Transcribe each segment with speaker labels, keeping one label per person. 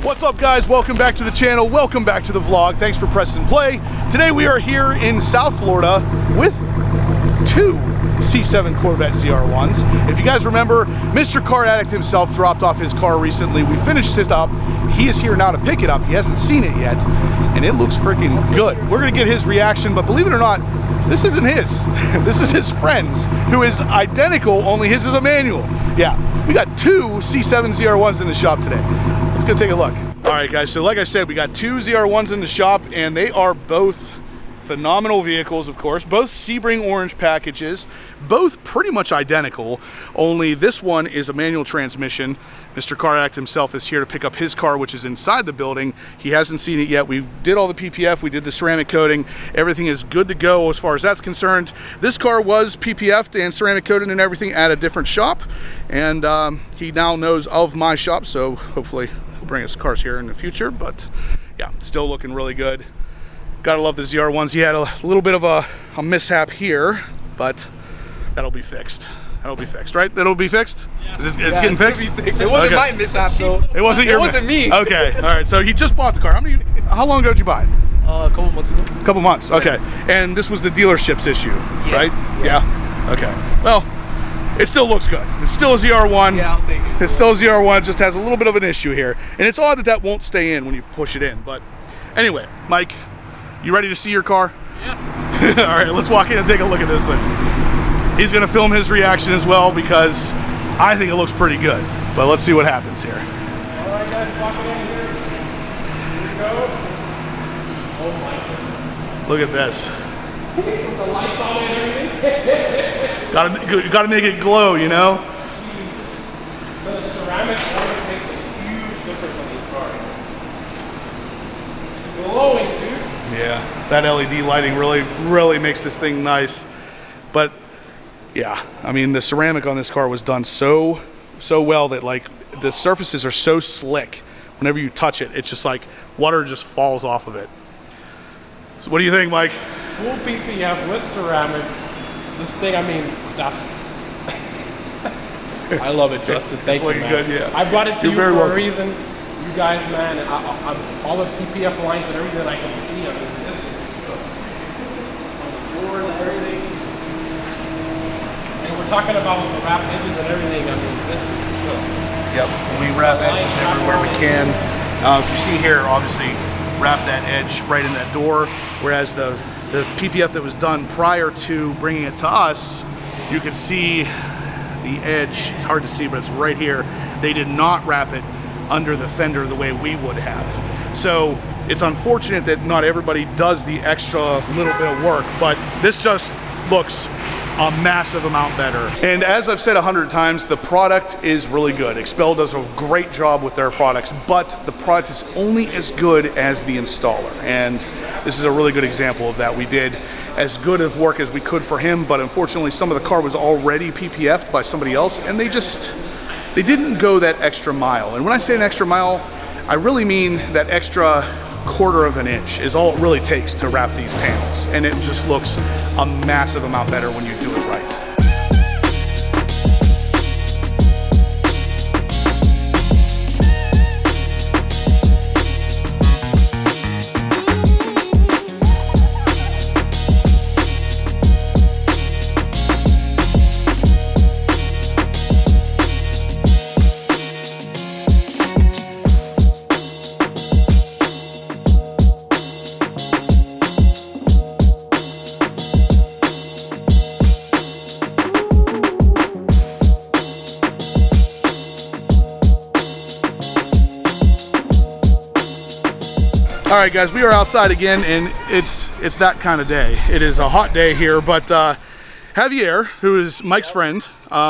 Speaker 1: What's up, guys? Welcome back to the channel. Welcome back to the vlog. Thanks for pressing play. Today we are here in South Florida with two C7 Corvette ZR1s. If you guys remember, Mr. Car Addict himself dropped off his car recently. We finished it up. He is here now to pick it up. He hasn't seen it yet, and it looks freaking good. We're gonna get his reaction, but believe it or not, this isn't his. This is his friend's, who is identical, only his is a manual. Yeah, we got two C7 ZR1s in the shop today. Let's go take a look. All right, guys, so like I said, we got two ZR1s in the shop, and they are both phenomenal vehicles, of course, both Sebring orange packages, both pretty much identical, only this one is a manual transmission. Mr. Car Addict himself is here to pick up his car, which is inside the building. He hasn't seen it yet. We did all the PPF, we did the ceramic coating. Everything is good to go as far as that's concerned. This car was PPF'd and ceramic coated and everything at a different shop, and he now knows of my shop, so hopefully he'll bring us cars here in the future. But yeah, still looking really good. Gotta love the ZR1s. He had a little bit of a mishap here, but that'll be fixed. That'll be fixed, right? That'll be fixed? Yeah. It's getting fixed?
Speaker 2: It wasn't my mishap, though.
Speaker 1: It wasn't your.
Speaker 2: It wasn't me.
Speaker 1: Okay, all right. So he just bought the car. How long ago did you buy it?
Speaker 2: A couple months ago.
Speaker 1: A couple months. Okay. And this was the dealership's issue, right? Yeah. Okay. Well, it still looks good. It's still a ZR1.
Speaker 2: Yeah, I'll take it.
Speaker 1: It's still a ZR1. It just has a little bit of an issue here, and it's odd that that won't stay in when you push it in. But anyway, Mike, you ready to see your car?
Speaker 2: Yes.
Speaker 1: All right, let's walk in and take a look at this thing. He's gonna film his reaction as well because I think it looks pretty good. But let's see what happens here.
Speaker 2: All right, guys, walk in here. Here we go. Oh my goodness.
Speaker 1: Look at this.
Speaker 2: With the lights on and everything.
Speaker 1: Gotta make it glow, you know?
Speaker 2: The ceramic orange makes a huge difference on these cars. It's glowing, dude.
Speaker 1: Yeah, that LED lighting really makes this thing nice. But yeah, I mean, the ceramic on this car was done so well that like the surfaces are so slick. Whenever you touch it, it's just like water just falls off of it. So what do you think, Mike?
Speaker 2: Full PPF with ceramic. This thing, I mean, that's. I love it, Justin. Thank you, man. Good, yeah. I brought it to you for a reason. You guys, man, and all the PPF lines and everything that I can see. I mean, this is just on the doors and everything. And we're talking about the wrap edges and everything. I mean, this is just.
Speaker 1: Yep, we wrap edges everywhere we can. If you see here, obviously, wrap that edge right in that door, whereas the PPF that was done prior to bringing it to us, you can see the edge. It's hard to see, but it's right here. They did not wrap it under the fender the way we would have. So it's unfortunate that not everybody does the extra little bit of work, but this just looks a massive amount better. And as I've said 100 times, the product is really good. XPEL does a great job with their products, but the product is only as good as the installer. And this is a really good example of that. We did as good of work as we could for him, but unfortunately some of the car was already PPF'd by somebody else, and they didn't go that extra mile. And when I say an extra mile, I really mean that extra quarter of an inch is all it really takes to wrap these panels. And it just looks a massive amount better when you do it right. All right, guys, we are outside again, and it's that kind of day. It is a hot day here, but Javier, who is Mike's friend,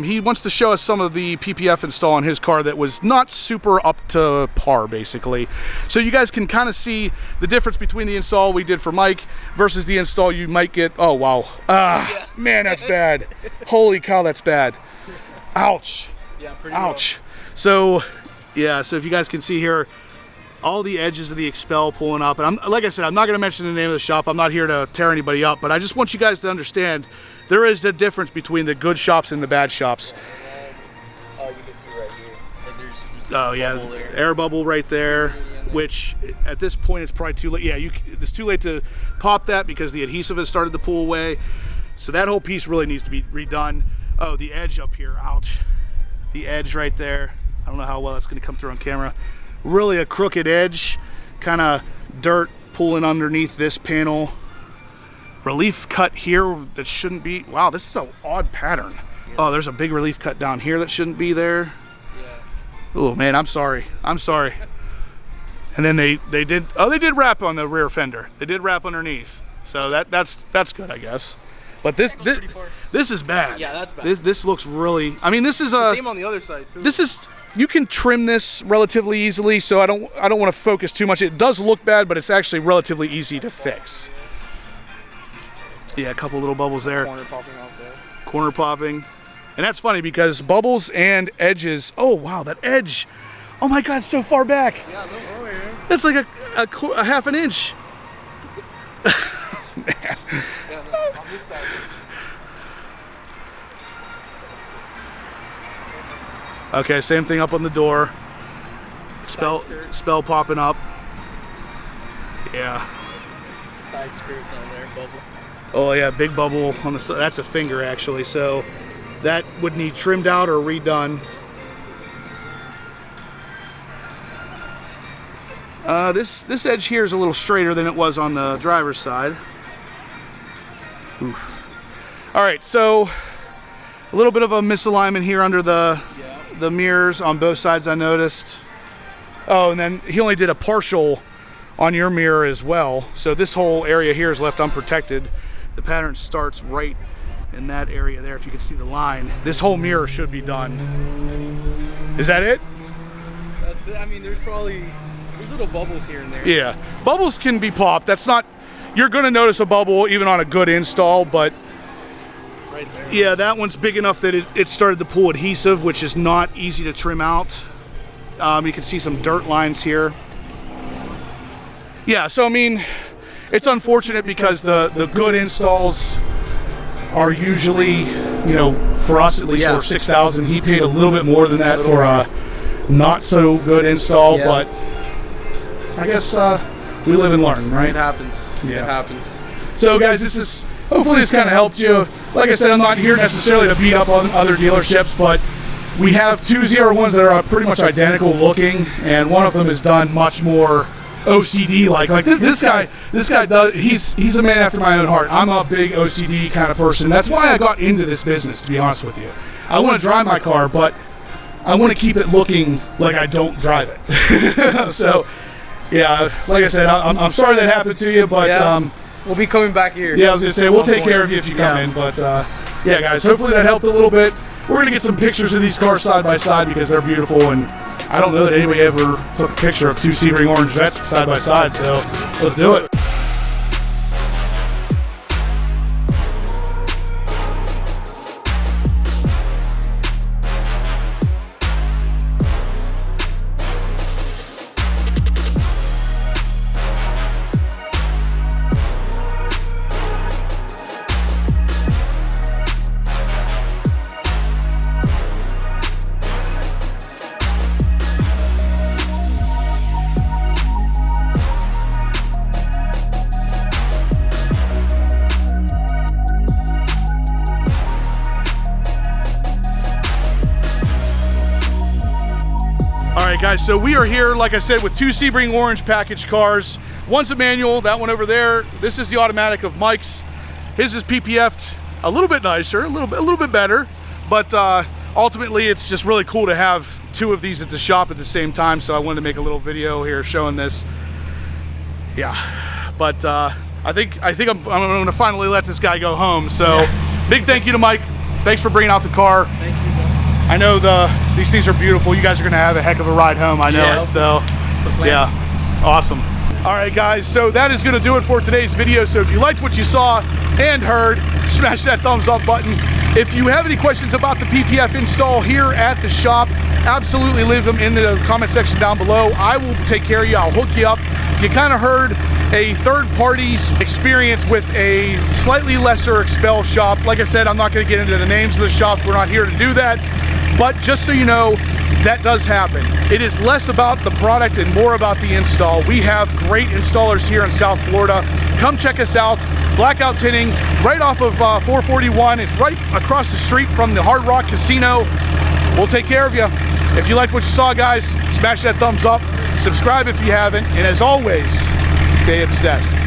Speaker 1: he wants to show us some of the PPF install on his car that was not super up to par, basically. So you guys can kind of see the difference between the install we did for Mike versus the install you might get. Oh, wow. Man, that's bad. Holy cow, that's bad. Ouch.
Speaker 2: Yeah, pretty
Speaker 1: ouch. So, yeah, so if you guys can see here, all the edges of the XPEL pulling up. And like I said, I'm not going to mention the name of the shop. I'm not here to tear anybody up, but I just want you guys to understand there is a difference between the good shops and the bad shops.
Speaker 2: Oh, you can see right here.
Speaker 1: Oh yeah, air bubble right there, which at this point it's probably too late. Yeah, it's too late to pop that because the adhesive has started to pull away. So that whole piece really needs to be redone. Oh, the edge up here, ouch. The edge right there. I don't know how well that's gonna come through on camera. Really a crooked edge, kind of dirt pulling underneath this panel. Relief cut here that shouldn't be. Wow, this is an odd pattern. Oh, there's a big relief cut down here that shouldn't be there. Oh man, I'm sorry. I'm sorry. And then they did wrap on the rear fender. They did wrap underneath. So that's good, I guess. But this is bad.
Speaker 3: Yeah, that's bad.
Speaker 1: This looks really. I mean, this is
Speaker 3: the same on the other side too.
Speaker 1: This is, you can trim this relatively easily, so I don't want to focus too much. It does look bad, but it's actually relatively easy to fix. Yeah, a couple little bubbles there.
Speaker 3: Corner popping off there.
Speaker 1: Corner popping. And that's funny because bubbles and edges, oh wow, that edge, oh my God, so far back.
Speaker 3: Yeah, look over here.
Speaker 1: That's like a half an inch. Man.
Speaker 3: Yeah, no, on this side.
Speaker 1: Okay, same thing up on the door. XPEL popping up. Yeah.
Speaker 3: Side skirt down there, bubble.
Speaker 1: Oh yeah, big bubble on the side. That's a finger actually, so that would need trimmed out or redone. This edge here is a little straighter than it was on the driver's side. Oof. All right, so a little bit of a misalignment here under the mirrors on both sides, I noticed. Oh, and then he only did a partial on your mirror as well. So this whole area here is left unprotected. The pattern starts right in that area there, if you can see the line. This whole mirror should be done. Is that it?
Speaker 3: That's it. I mean, there's little bubbles here and there.
Speaker 1: Yeah, bubbles can be popped. That's not, you're gonna notice a bubble even on a good install, but
Speaker 3: right there.
Speaker 1: Yeah, that one's big enough that it started to pull adhesive, which is not easy to trim out. You can see some dirt lines here. Yeah, so I mean, it's unfortunate because the good installs are usually, you know, for us at least, for $6,000. He paid a little bit more than that for a not so good install, but I guess we live and learn, right?
Speaker 3: It happens.
Speaker 1: Yeah.
Speaker 3: It happens.
Speaker 1: So guys, hopefully this kind of helped you. Like I said, I'm not here necessarily to beat up on other dealerships, but we have two ZR1s that are pretty much identical looking, and one of them is done much more OCD like this guy does. He's a man after my own heart. I'm a big OCD kind of person. That's why I got into this business, to be honest with you. I want to drive my car, but I want to keep it looking like I don't drive it. So yeah, like I said, I'm sorry that happened to you, but
Speaker 3: we'll be coming back here.
Speaker 1: Yeah, I was gonna say we'll take care of you if you come in, but yeah guys, hopefully that helped a little bit. We're gonna get some pictures of these cars side by side because they're beautiful, and I don't know that anybody ever took a picture of two Sebring orange Vettes side by side, so let's do it. Guys, so we are here, like I said, with two Sebring orange package cars. One's a manual, that one over there. This is the automatic of Mike's. His is PPF'd a little bit nicer, a little bit better, but ultimately it's just really cool to have two of these at the shop at the same time. So I wanted to make a little video here showing this. Yeah, but I think I'm going to finally let this guy go home. So big thank you to Mike. Thanks for bringing out the car.
Speaker 3: Thank you.
Speaker 1: I know these things are beautiful. You guys are gonna have a heck of a ride home, I know it. So yeah, awesome. All right guys, so that is gonna do it for today's video. So if you liked what you saw and heard, smash that thumbs up button. If you have any questions about the PPF install here at the shop, absolutely leave them in the comment section down below. I will take care of you, I'll hook you up. You kind of heard a third party's experience with a slightly lesser XPEL shop. Like I said, I'm not gonna get into the names of the shops. We're not here to do that. But just so you know, that does happen. It is less about the product and more about the install. We have great installers here in South Florida. Come check us out. Blackout Tinting, right off of 441. It's right across the street from the Hard Rock Casino. We'll take care of you. If you liked what you saw, guys, smash that thumbs up. Subscribe if you haven't. And as always, stay obsessed.